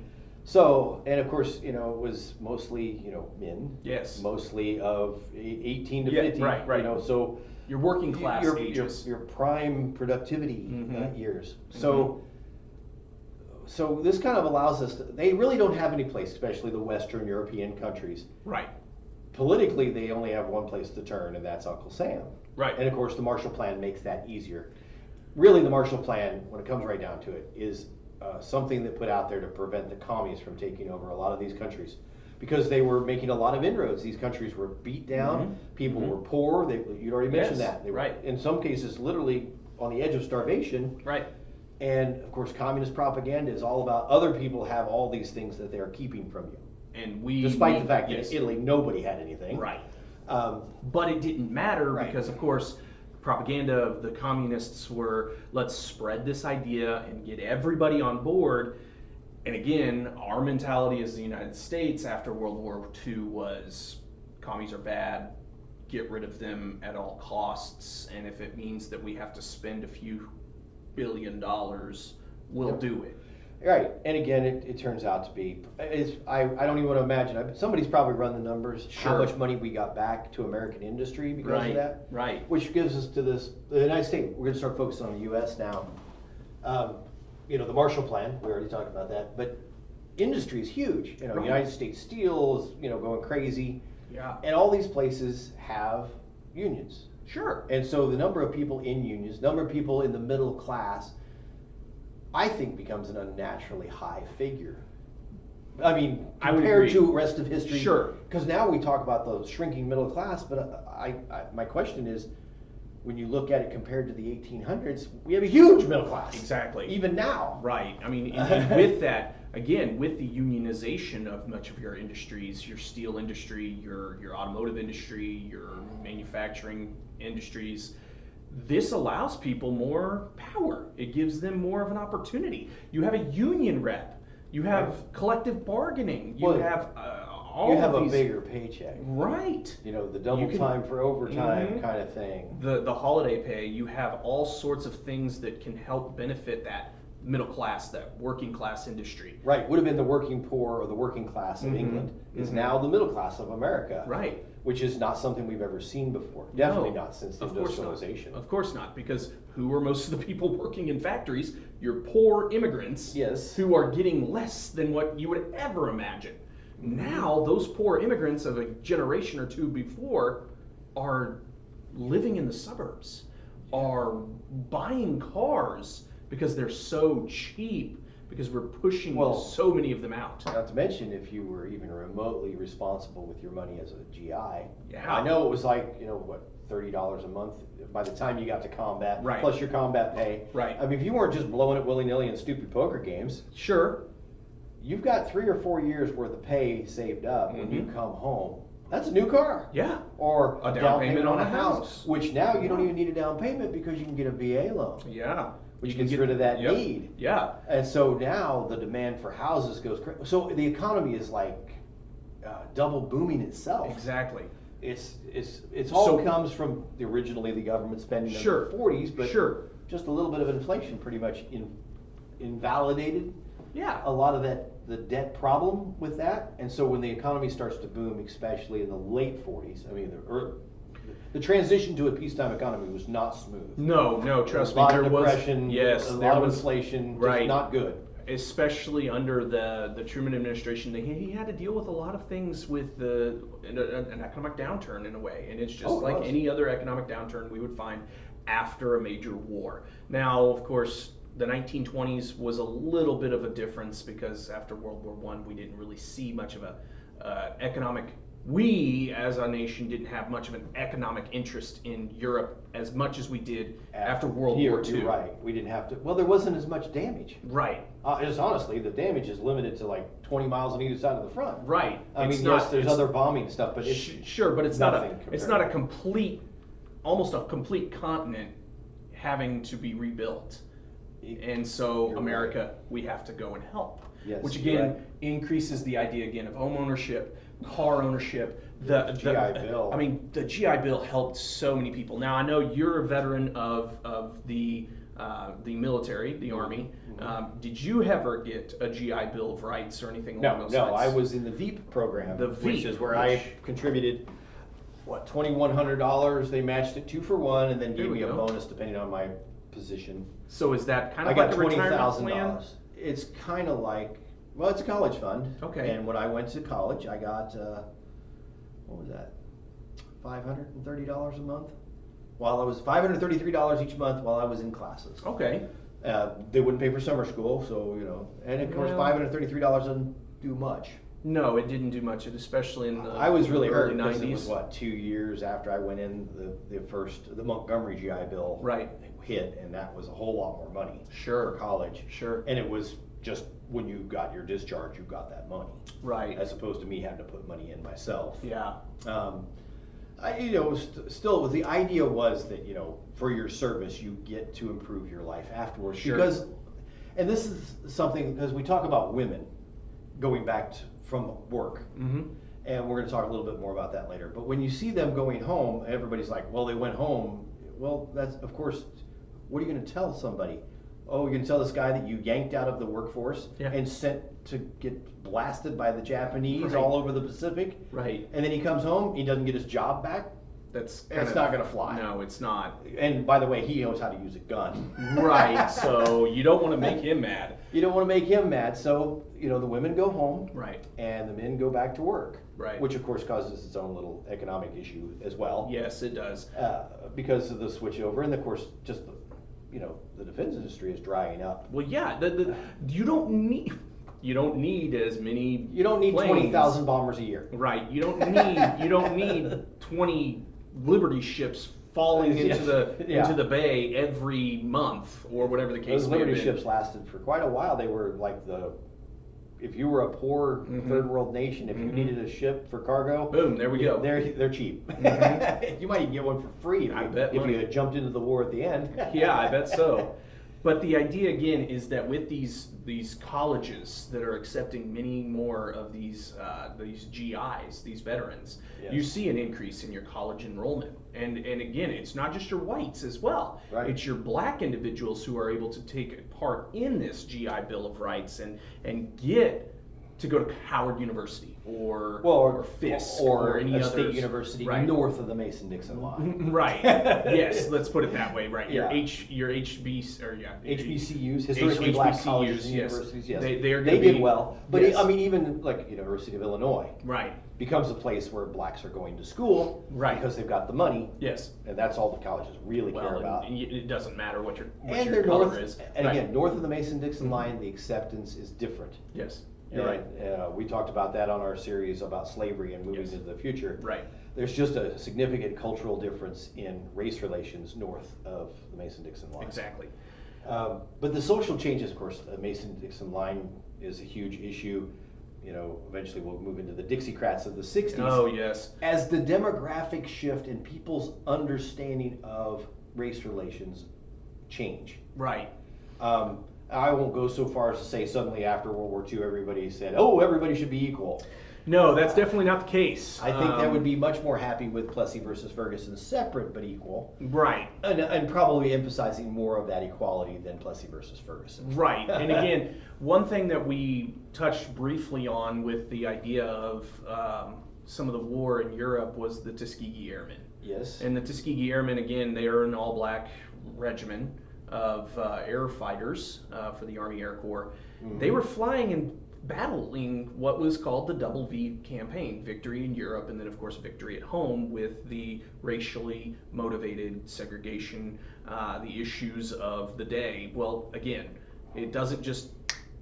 So, and of course, it was mostly, men. Yes. Mostly of 18 to 50. Right. So your working class ages. Your prime productivity Mm-hmm. years. So this kind of allows us they really don't have any place, especially the Western European countries. Right. Politically, they only have one place to turn, and that's Uncle Sam. Right. And of course, the Marshall Plan makes that easier. Really, the Marshall Plan, when it comes right down to it, is something that put out there to prevent the commies from taking over a lot of these countries, because they were making a lot of inroads. These countries were beat down. People were poor. You'd already mentioned that. They were, in some cases, literally on the edge of starvation. Right. And of course, communist propaganda is all about other people have all these things that they are keeping from you. And despite the fact that in Italy nobody had anything. Right. But it didn't matter because, of course, propaganda of the communists were, let's spread this idea and get everybody on board. And again, our mentality as the United States after World War II was commies are bad, get rid of them at all costs, and if it means that we have to spend a few $1 billion, we'll do it. Right, and again, it turns out to be, I don't even want to imagine, somebody's probably run the numbers, how much money we got back to American industry because of that. Right. Which gives us to the United States. We're going to start focusing on the U.S. now. The Marshall Plan, we already talked about that, but industry is huge. United States Steel is, going crazy. Yeah. And all these places have unions. Sure. And so the number of people in unions, number of people in the middle class, I think becomes an unnaturally high figure. I mean, compared to the rest of history. Sure. Because now we talk about the shrinking middle class, but my question is, when you look at it compared to the 1800s, we have a huge middle class. Exactly. Even now. Right. I mean, and with that, again, with the unionization of much of your industries, your steel industry, your automotive industry, your manufacturing industries, this allows people more power. It gives them more of an opportunity. You have a union rep. You have collective bargaining. You have all you have of a these, bigger paycheck. right? You know, the double time for overtime kind of thing. The holiday pay. You have all sorts of things that can help benefit that middle class, that working class industry. Right, would have been the working poor or the working class of England is now the middle class of America. Right. Which is not something we've ever seen before. Definitely not since the industrialization. Of course not, because who are most of the people working in factories? Your poor immigrants, yes, who are getting less than what you would ever imagine. Now, those poor immigrants of a generation or two before are living in the suburbs, are buying cars because they're so cheap, because we're pushing so many of them out. Not to mention, if you were even remotely responsible with your money as a GI. Yeah. I know it was like, what, $30 a month by the time you got to combat, right, plus your combat pay. Right. I mean, if you weren't just blowing it willy-nilly in stupid poker games. Sure. You've got 3 or 4 years worth of pay saved up when you come home. That's a new car. Yeah. Or a down payment on a house. Which now you don't even need a down payment because you can get a VA loan. Yeah. Which gets rid of that need. Yeah. And so now the demand for houses goes crazy. So the economy is like double booming itself. Exactly. It's all comes from originally the government spending in the 40s, but just a little bit of inflation pretty much invalidated a lot of the debt problem with that. And so when the economy starts to boom, especially in the late 40s, I mean the transition to a peacetime economy was not smooth. No, trust me. A lot of depression, a lot of inflation, just not good. Especially under the Truman administration, he had to deal with a lot of things with an economic downturn in a way, and it's just like any other economic downturn we would find after a major war. Now, of course, the 1920s was a little bit of a difference because after World War I, we didn't really see much of a economic. We, as a nation, didn't have much of an economic interest in Europe as much as we did after World War II. Right. We didn't have to. Well, there wasn't as much damage. Right. Just honestly, the damage is limited to like 20 miles on either side of the front. Right. I mean, yes, there's other bombing stuff, but it's sure, but it's not a complete, almost a complete continent having to be rebuilt. And so America, we have to go and help. Yes, which again increases the idea again of home ownership, car ownership. The GI Bill. I mean, the GI Bill helped so many people. Now I know you're a veteran of the military, the Army. Did you ever get a GI Bill of Rights or anything along those lines? No, I was in the VEEP program, which is where I contributed. What, $2,100? They matched it 2 for 1, and then gave me a bonus depending on my position. So is that kind of like a retirement plan? It's kind of like, well, it's a college fund. Okay. And when I went to college, I got what was that? $530 a month. While I was $533 each month while I was in classes. Okay. They wouldn't pay for summer school, so and of course $533 doesn't do much. No, it didn't do much, especially in the I was really early hurt 90s. It was 2 years after I went in the Montgomery GI Bill hit, and that was a whole lot more money for college. Sure. And it was just when you got your discharge, you got that money. Right. As opposed to me having to put money in myself. Yeah. Still, the idea was that, for your service, you get to improve your life afterwards. Sure. Because, and this is something, because we talk about women going back from work. Mm-hmm. And we're going to talk a little bit more about that later. But when you see them going home, everybody's like, well, they went home. Well, that's, of course, what are you going to tell somebody? Oh, you're going to tell this guy that you yanked out of the workforce and sent to get blasted by the Japanese all over the Pacific? Right. And then he comes home, he doesn't get his job back? That's It's not going to fly. No, it's not. And by the way, he knows how to use a gun. Right. So you don't want to make him mad. You don't want to make him mad. So, the women go home. Right. And the men go back to work. Right. Which, of course, causes its own little economic issue as well. Yes, it does. Because of the switch over. And, of course, just the defense industry is drying up. Well, yeah. You don't need as many. You don't need 20,000 bombers a year. Right. You don't need 20 Liberty ships falling into the bay every month or whatever the case Those may be. Liberty ships lasted for quite a while. They were like if you were a poor third world nation, if you needed a ship for cargo, boom, there we go. They're cheap. You might even get one for free if you had jumped into the war at the end. Yeah, I bet so. But the idea again is that with these colleges that are accepting many more of these GIs, these veterans, yes. you see an increase in your college enrollment. And again, it's not just your whites as well. Right. It's your black individuals who are able to take part in this GI Bill of Rights and get to go to Howard University or Fisk or any a other state university north of the Mason-Dixon line. Right. Yes, let's put it that way. Right. Yeah. Your HBCUs, historically black colleges and universities. Yes, they did well. But yes. Even like University of Illinois, right, becomes a place where blacks are going to school, right, because they've got the money. Yes, and that's all the colleges really care about. It doesn't matter what your they're color north, is. and again, north of the Mason-Dixon line, the acceptance is different. Yes. You're right. We talked about that on our series about slavery and moving into the future. Right. There's just a significant cultural difference in race relations north of the Mason-Dixon line. Exactly. But the social changes, of course, the Mason-Dixon line is a huge issue. Eventually we'll move into the Dixiecrats of the 60s. Oh, yes. As the demographic shift and people's understanding of race relations change. Right. I won't go so far as to say suddenly after World War II everybody said, oh, everybody should be equal. No, that's definitely not the case. I think that would be much more happy with Plessy versus Ferguson separate but equal. Right. And probably emphasizing more of that equality than Plessy versus Ferguson. Right. And again, one thing that we touched briefly on with the idea of some of the war in Europe was the Tuskegee Airmen. Yes. And the Tuskegee Airmen, again, they are an all-black regiment of air fighters for the Army Air Corps. Mm-hmm. They were flying and battling what was called the Double V campaign, victory in Europe and then of course victory at home with the racially motivated segregation, the issues of the day. Well, again, it doesn't just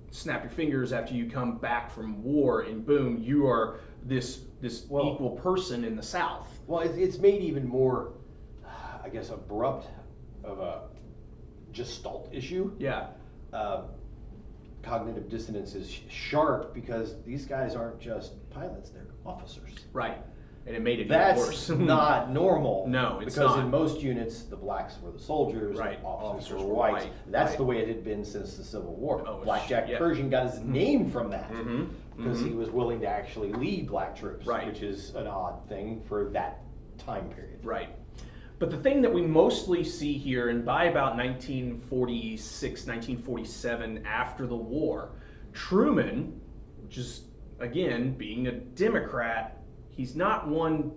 snap your fingers after you come back from war and boom, you are this equal person in the South. Well, it's made even more, I guess, abrupt of a gestalt issue. Yeah. Cognitive dissonance is sharp because these guys aren't just pilots, they're officers. Right. And it made it That's worse. not normal. No, it's because not. in most units, the blacks were the soldiers, right. The officers were white. That's the way it had been since the Civil War. Oh, Black Jack Pershing got his name from that because he he was willing to actually lead black troops, right. which is an odd thing for that time period. Right. But the thing that we mostly see here, and by about 1946, 1947, after the war, Truman, which is, again, being a Democrat, he's not one,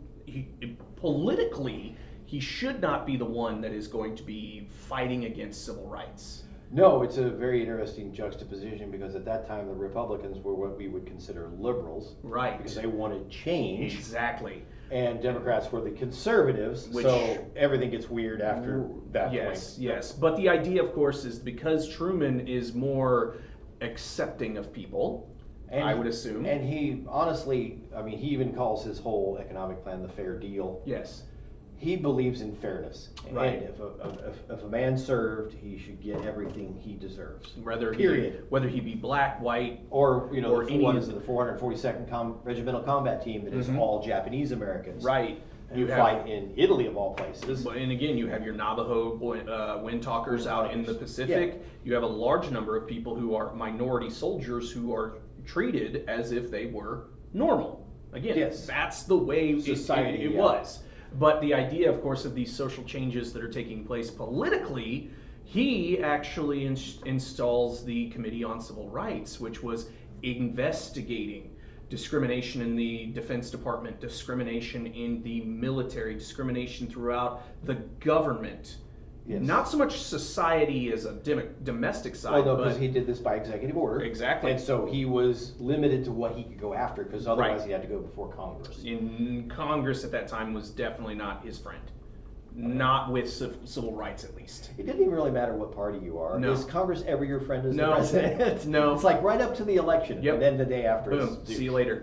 politically, he should not be the one that is going to be fighting against civil rights. No, it's a very interesting juxtaposition because at that time the Republicans were what we would consider liberals. Right. Because they wanted change. Exactly. And Democrats were the conservatives, so everything gets weird after that point. Yes. But the idea, of course, is because Truman is more accepting of people, I would assume. And he, honestly, he even calls his whole economic plan the Fair Deal. Yes. He believes in fairness. Right. And if a man served, he should get everything he deserves. Whether he be black, white, or the 442nd Regimental Combat Team that is all Japanese Americans. Right. You fight in Italy of all places. And again, you have your Navajo Windtalkers out in the Pacific. Yeah. You have a large number of people who are minority soldiers who are treated as if they were normal. Again, that's the way society it was. But the idea, of course, of these social changes that are taking place politically, he actually installs the Committee on Civil Rights, which was investigating discrimination in the Defense Department, discrimination in the military, discrimination throughout the government. Yes. Not so much society as a domestic side. Well, no, but because he did this by executive order. Exactly. And so he was limited to what he could go after, because otherwise he had to go before Congress. in Congress at that time was definitely not his friend. Not with civil rights, at least. It didn't even really matter what party you are. No. Is Congress ever your friend as the No. president? No. It's like right up to the election, Yep. and then the day after. Boom. See you later.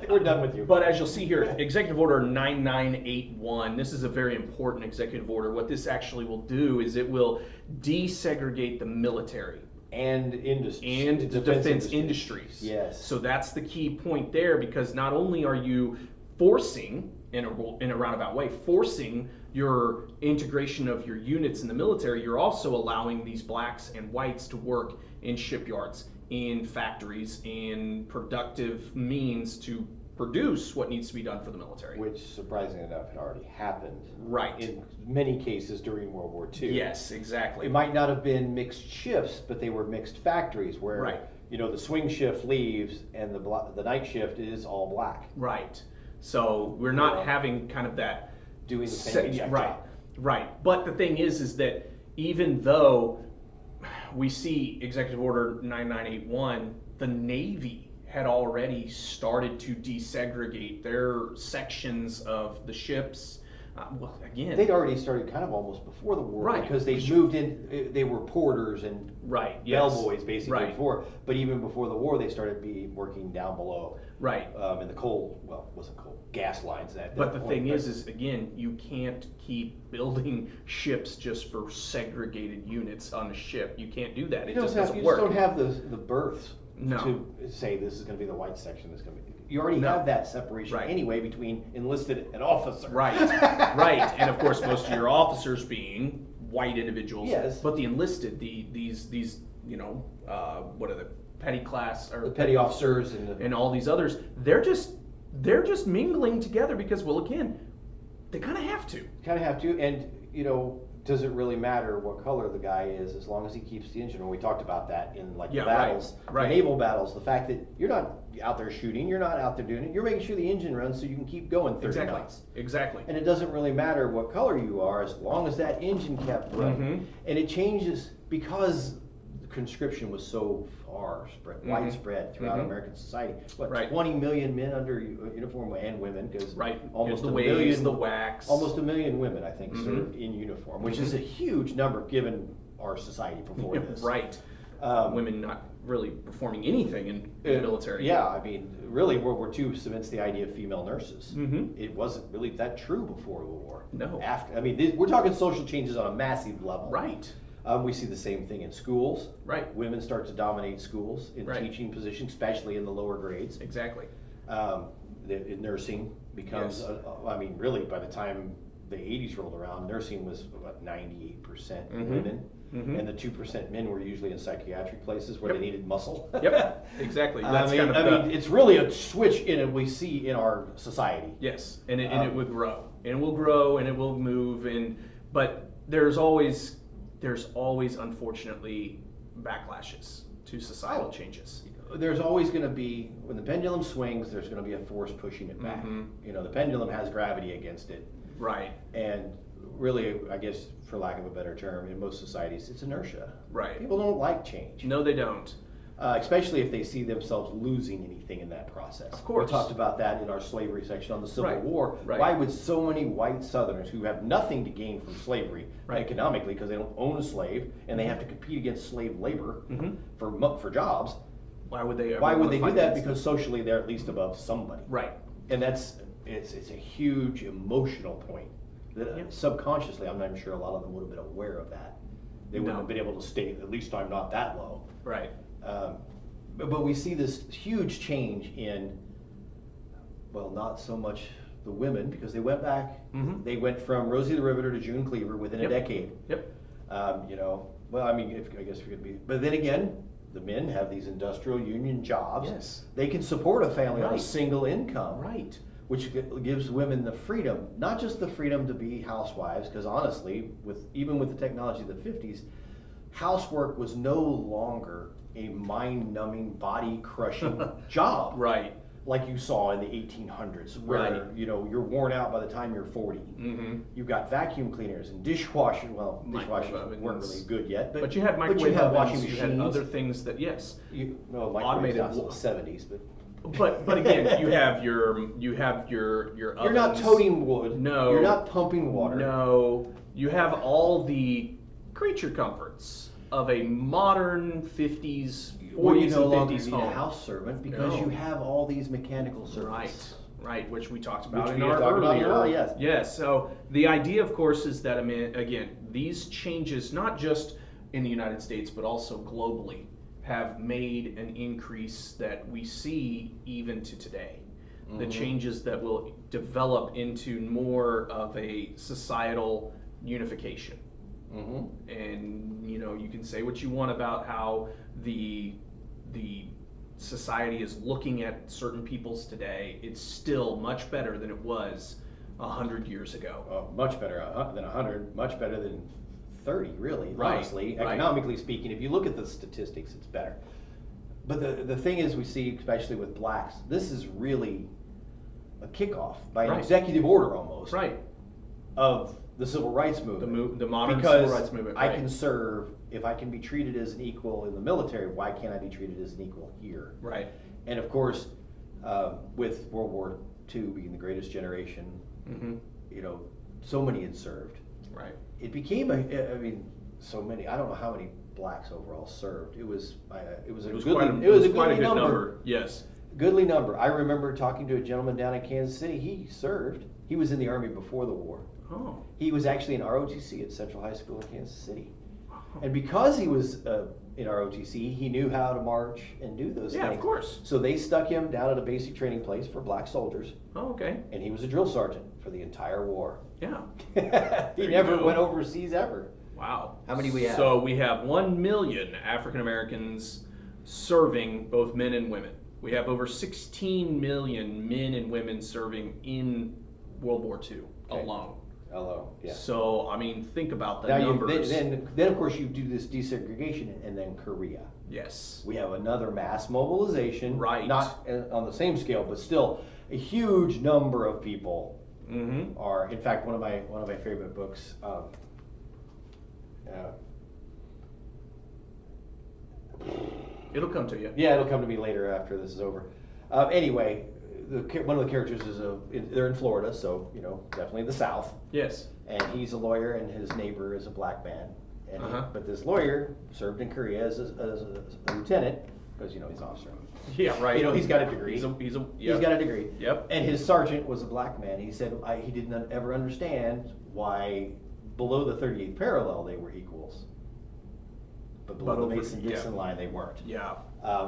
We're done with you. But as you'll see here, Executive Order 9981, this is a very important executive order. What this actually will do is it will desegregate the military And industry. and the defense industries. Yes. So that's the key point there, because not only are you forcing, in a roundabout way, forcing your integration of your units in the military, you're also allowing these blacks and whites to work in shipyards, in factories, in productive means to produce what needs to be done for the military. Which, surprisingly enough, had already happened. Right. In many cases during World War II. Yes, exactly. It might not have been mixed shifts, but they were mixed factories where, Right. you know, the swing shift leaves and the night shift is all black. Right. So we're not Yeah. having kind of that Doing the paycheck right, job. right. But the thing is that even though we see Executive Order 9981, the Navy had already started to desegregate their sections of the ships. Well, again, They'd already started kind of almost before the war, Right. because they moved in. They were porters and right, yes, bellboys basically right, before. But even before the war, they started working down below right. in the coal. Well, it wasn't coal, gas lines. But the thing is again, you can't keep building ships just for segregated units on a ship. You can't do that. It just doesn't you work. just don't have the berths No. to say this is going to be the white section. This is going to be. You already No. have that separation Right. anyway between enlisted and officer. Right, right, and of course most of your officers being white individuals. Yes. But the enlisted, these you know, what are the petty class or The petty officers and all these others, they're just mingling together because, well, again, they kind of have to. kind of have to, and you know, does it really matter what color the guy is as long as he keeps the engine? When we talked about that in like Yeah, the battles, right. the naval battles, the fact that you're not out there shooting, you're not out there doing it, you're making sure the engine runs so you can keep going 30 Exactly, knots. exactly. And it doesn't really matter what color you are as long as that engine kept running. Mhm. And it changes because conscription was so widespread throughout Mhm. American society. What, Right. 20 million men under uniform and women? Because Right, almost the a waves, million, the wax. almost 1 million women, I think, Mhm. served in uniform, which Mhm. is a huge number given our society before this. Right. Women not really performing anything in the military. Yeah, I mean, really, World War II cements the idea of female nurses. Mhm. It wasn't really that true before the war. No. After, I mean, we're talking social changes on a massive level. Right. We see the same thing in schools. Right. Women start to dominate schools in Right. teaching positions, especially in the lower grades. Exactly. Nursing becomes, Yes. I mean, really, by the time the 80s rolled around, nursing was about 98% Mhm. women. Mhm. And the 2% men were usually in psychiatric places where Yep. they needed muscle. Yep. Exactly. That's I mean, kind of it's really a switch in it we see in our society. yes, and it would grow, and it will grow, and it will move, but there's always unfortunately backlashes to societal changes. There's always going to be, when the pendulum swings, there's going to be a force pushing it back. Mhm. You know, the pendulum has gravity against it. Right. And really, I guess, for lack of a better term, in most societies, it's inertia. Right. People don't like change. No, they don't. Especially if they see themselves losing anything in that process. Of course. We talked about that in our slavery section on the Civil Right, War. right. Why would so many white Southerners who have nothing to gain from slavery Right. economically, because they don't own a slave and they have to compete against slave labor Mhm. for jobs, Why would they? Ever why would wanna they do fight that? against Because socially they're at least above somebody. Right. And it's a huge emotional point that Yep. subconsciously, I'm not even sure a lot of them would have been aware of that. They wouldn't No. have been able to state, at least I'm not that low. Right. But we see this huge change in, well, not so much the women, because they went back. Mhm. They went from Rosie the Riveter to June Cleaver within Yep. a decade. Yep. You know, well, I mean, I guess we could be, but then again, the men have these industrial union jobs. Yes. They can support a family on a Right. single income. Right. Which gives women the freedom, not just the freedom to be housewives, because honestly, even with the technology of the 50s, housework was no longer a mind-numbing, body-crushing job. Right. like you saw in the 1800s, where Right. you're worn out by the time you're 40. Mm-hmm. You've got vacuum cleaners and dishwashers. Well, Microwave dishwashers weren't ovens. really good yet, But you had but microwave you had ovens, washing you machines. had other things that, yes. Microwaves Automated not till wa- the 70s, but But again, you have your you're not ovens. toting wood. No. You're not pumping water. No, you have all the creature comforts of a modern 50s, 40s Well, you no and longer 50s need home. a house servant because No. you have all these mechanical servants. Right, which we talked about Which in we our talked about earlier. as well, yes. Yes, so the idea, of course, is that, I mean, again, these changes, not just in the United States, but also globally, have made an increase that we see even to today. The changes that will develop into more of a societal unification. Mm-hmm. And you can say what you want about how the society is looking at certain peoples today. It's still much better than it was 100 years ago. Much better than 100, much better than 30, really, Right, honestly. right. Economically speaking, if you look at the statistics, it's better. But the thing is, we see, especially with blacks, this is really a kickoff by an Right. executive order almost Right. of the civil rights movement. The modern because civil rights movement. I Right. can serve, if I can be treated as an equal in the military, why can't I be treated as an equal here? Right. And of course, with World War II being the greatest generation, Mm-hmm. so many had served. Right. It became so many. I don't know how many blacks overall served. It was a It was goodly, quite a, it was a quite a goodly good number. Yes. Goodly number. I remember talking to a gentleman down in Kansas City. He served. He was in the Army before the war. Oh. He was actually in ROTC at Central High School in Kansas City. And because he was in ROTC, he knew how to march and do those Yeah, things. of course. So they stuck him down at a basic training place for black soldiers, Oh, okay. and he was a drill sergeant for the entire war. Yeah. He There you never go. went overseas ever. Wow. How many we have? So we have 1 million African Americans serving, both men and women. We have over 16 million men and women serving in World War II Okay. alone. Hello. Yeah. So, I mean, think about the Now numbers. then of course you do this desegregation, and then Korea. Yes. We have another mass mobilization. Right. Not on the same scale, but still a huge number of people Mm-hmm. are. In fact, one of my favorite books. It'll come to you. Yeah, it'll come to me later after this is over. Anyway, one of the characters they're in Florida, so definitely the South. Yes. And he's a lawyer, and his neighbor is a black man. And Uh-huh. but this lawyer served in Korea as a lieutenant, because he's an officer. Yeah, right. He's got a degree. He's He's got a degree. Yep. And his sergeant was a black man. He said he didn't ever understand why below the 38th parallel they were equals, but below But the over- Mason-Dixon yeah. line they weren't. Yeah.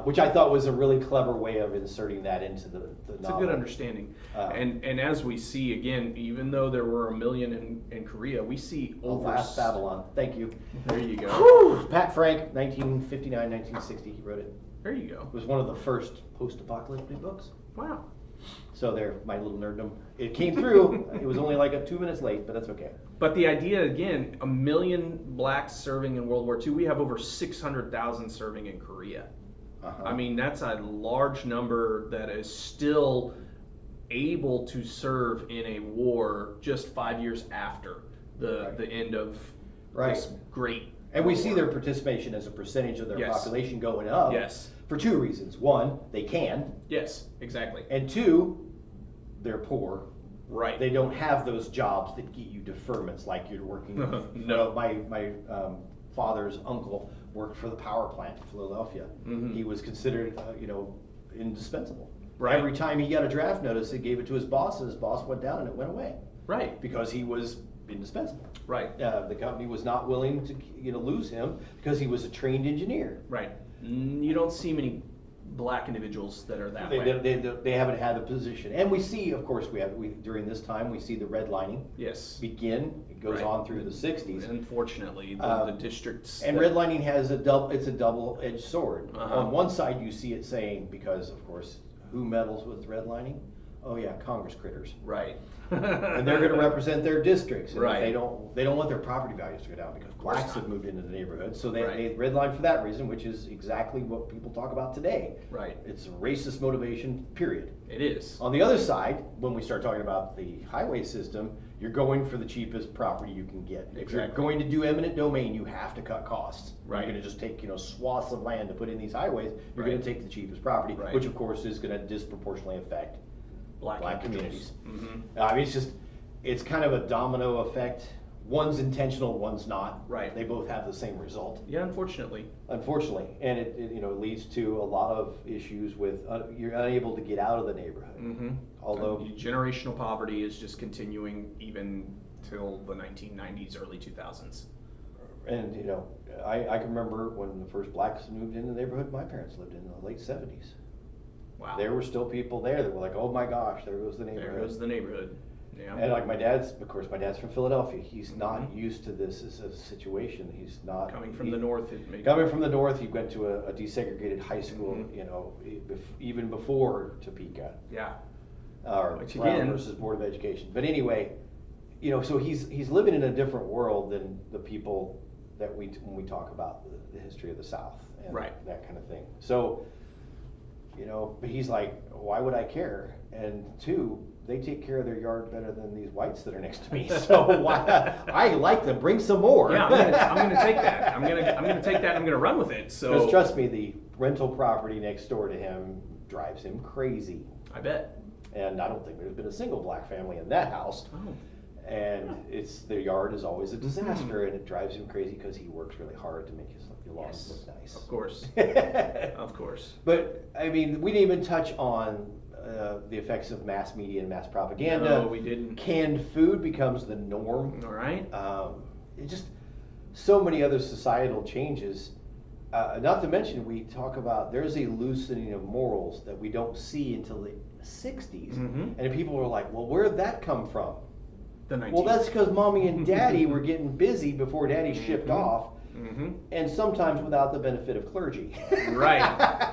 Which I thought was a really clever way of inserting that into the It's novel. a good understanding. And as we see, again, even though there were 1 million in Korea, we see Oh, over... Last Babylon. Thank you. There you go. Whew! Pat Frank, 1959, 1960, he wrote it. There you go. It was one of the first post-apocalyptic books. Wow. So there, my little nerddom. It came through. It was only like 2 minutes late, but that's okay. But the idea, again, 1 million blacks serving in World War II, we have over 600,000 serving in Korea. Uh-huh. I mean, that's a large number that is still able to serve in a war just 5 years after the end of this great And we see war. their participation as a percentage of their Yes. population going up. Yes. For 2 reasons. One, they can. Yes, exactly. And 2, they're poor. Right. They don't have those jobs that get you deferments like you're working. No. My father's uncle worked for the power plant in Philadelphia. Mhm. He was considered, indispensable. Right. Every time he got a draft notice, he gave it to his boss, and his boss went down and it went away Right. because he was indispensable. Right. The company was not willing to lose him because he was a trained engineer. Right. You don't see many black individuals that are that way. They haven't had the position, and we see, of course, during this time we see the redlining Yes. begin. It goes Right. on through the 60s. Unfortunately, the districts. And that- redlining has a double-edged sword. Uh-huh. On one side, you see it saying, because of course, who meddles with redlining? oh yeah, Congress critters. Right. And they're going to represent their districts. And Right. they don't want their property values to go down because blacks have moved into the neighborhood. So they redline for that reason, which is exactly what people talk about today. Right. It's racist motivation, period. It is. On the other side, when we start talking about the highway system, you're going for the cheapest property you can get. If you're going to do eminent domain, you have to cut costs. Right. You're going to just take swaths of land to put in these highways. You're going to take the cheapest property, which of course is going to disproportionately affect black communities. I mean, it's kind of a domino effect. One's intentional, one's not. Right. They both have the same result. Yeah, unfortunately. Unfortunately, and it leads to a lot of issues with you're unable to get out of the neighborhood. Although generational poverty is just continuing even till the 1990s, early 2000s. And I can remember when the first blacks moved into the neighborhood my parents lived in the late 70s. Wow. There were still people there that were like, oh my gosh, there goes the neighborhood. There goes the neighborhood. Yeah. And like my dad's from Philadelphia. He's not used to this as a situation. He's not coming from the north. Coming from the north, he went to a desegregated high school. Even before Topeka. Yeah. Or Brown versus Board of Education. But anyway, so he's living in a different world than the people that when we talk about the history of the South and that kind of thing. So, but he's like, why would I care? And two, they take care of their yard better than these whites that are next to me. So why, I like them. Bring some more. Yeah, I'm gonna take that. I'm gonna take that. And I'm gonna run with it. So because trust me, the rental property next door to him drives him crazy. I bet. And I don't think there's been a single black family in that house. Oh. And their yard is always a disaster, and it drives him crazy because he works really hard to make his lawn look nice. Of course. Of course. But I mean, we didn't even touch on the effects of mass media and mass propaganda. No, we didn't. Canned food becomes the norm. All right. It just so many other societal changes. Not to mention, we talk about there's a loosening of morals that we don't see until the 60s. And people are like, well, where'd that come from? Well, that's because mommy and daddy were getting busy before daddy shipped off. And sometimes without the benefit of clergy. Right,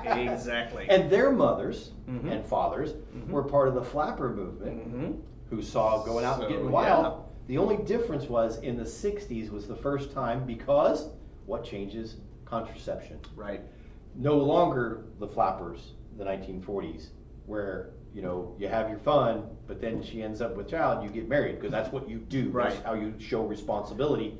exactly. And their mothers and fathers were part of the flapper movement who saw going out and getting wild. Yeah. The only difference was in the 60s was the first time because what changes? Contraception. Right. No longer the flappers, the 1940s, where you have your fun, but then she ends up with child, you get married because that's what you do. Right. That's how you show responsibility.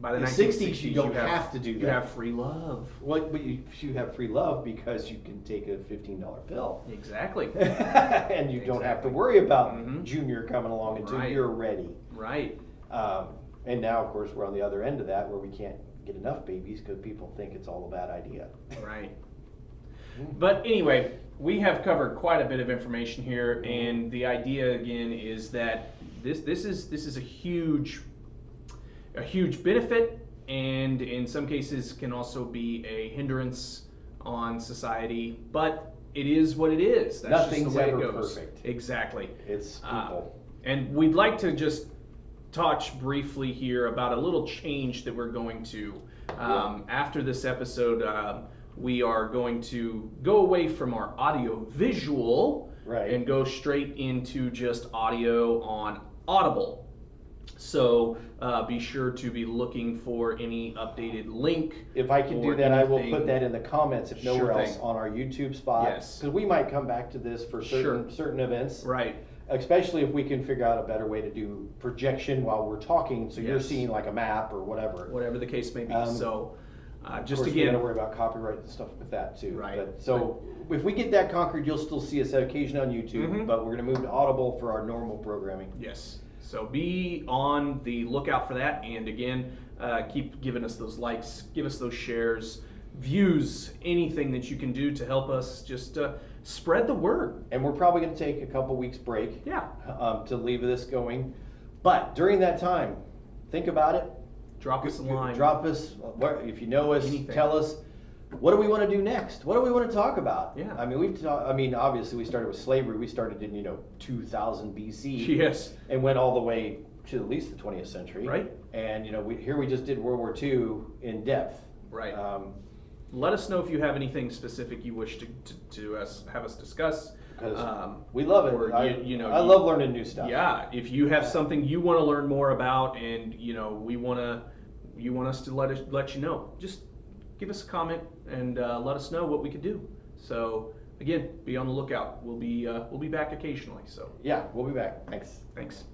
By the 60s, you don't have to do that. You have free love. Well, but you have free love because you can take a $15 pill. Exactly. And you don't have to worry about Junior coming along until you're ready. Right. And now, of course, we're on the other end of that where we can't get enough babies because people think it's all a bad idea. Right. But anyway, we have covered quite a bit of information here, and the idea again is that this is a huge benefit, and in some cases can also be a hindrance on society. But it is what it is. That's Nothing's just the way ever it goes. perfect. Exactly. It's people. And we'd like to just touch briefly here about a little change that we're going to after this episode. We are going to go away from our audio visual and go straight into just audio on Audible. So be sure to be looking for any updated link. If I can do that, I will put that in the comments if nowhere else on our YouTube spot. Yes. Because we might come back to this for certain events. Right. Especially if we can figure out a better way to do projection while we're talking, so you're seeing like a map or whatever. Whatever the case may be. So just of course, again, we got to worry about copyright and stuff with that too. Right. But, so if we get that conquered, you'll still see us occasionally on YouTube. But we're going to move to Audible for our normal programming. Yes. So be on the lookout for that. And again, keep giving us those likes, give us those shares, views, anything that you can do to help us just spread the word. And we're probably going to take a couple weeks break. Yeah. To leave this going. But during that time, think about it. Drop us a line. Drop us, if you know us, tell us, what do we want to do next? What do we want to talk about? Yeah. I mean, obviously we started with slavery. We started in, 2000 BC. Yes. And went all the way to at least the 20th century. Right. And, we just did World War II in depth. Right. let us know if you have anything specific you wish to have us discuss. Because we love it. Or I love learning new stuff. Yeah, if you have something you want to learn more about, and you want us to let you know, just give us a comment and let us know what we could do. So again, be on the lookout. We'll be back occasionally. So yeah, we'll be back. Thanks. Thanks.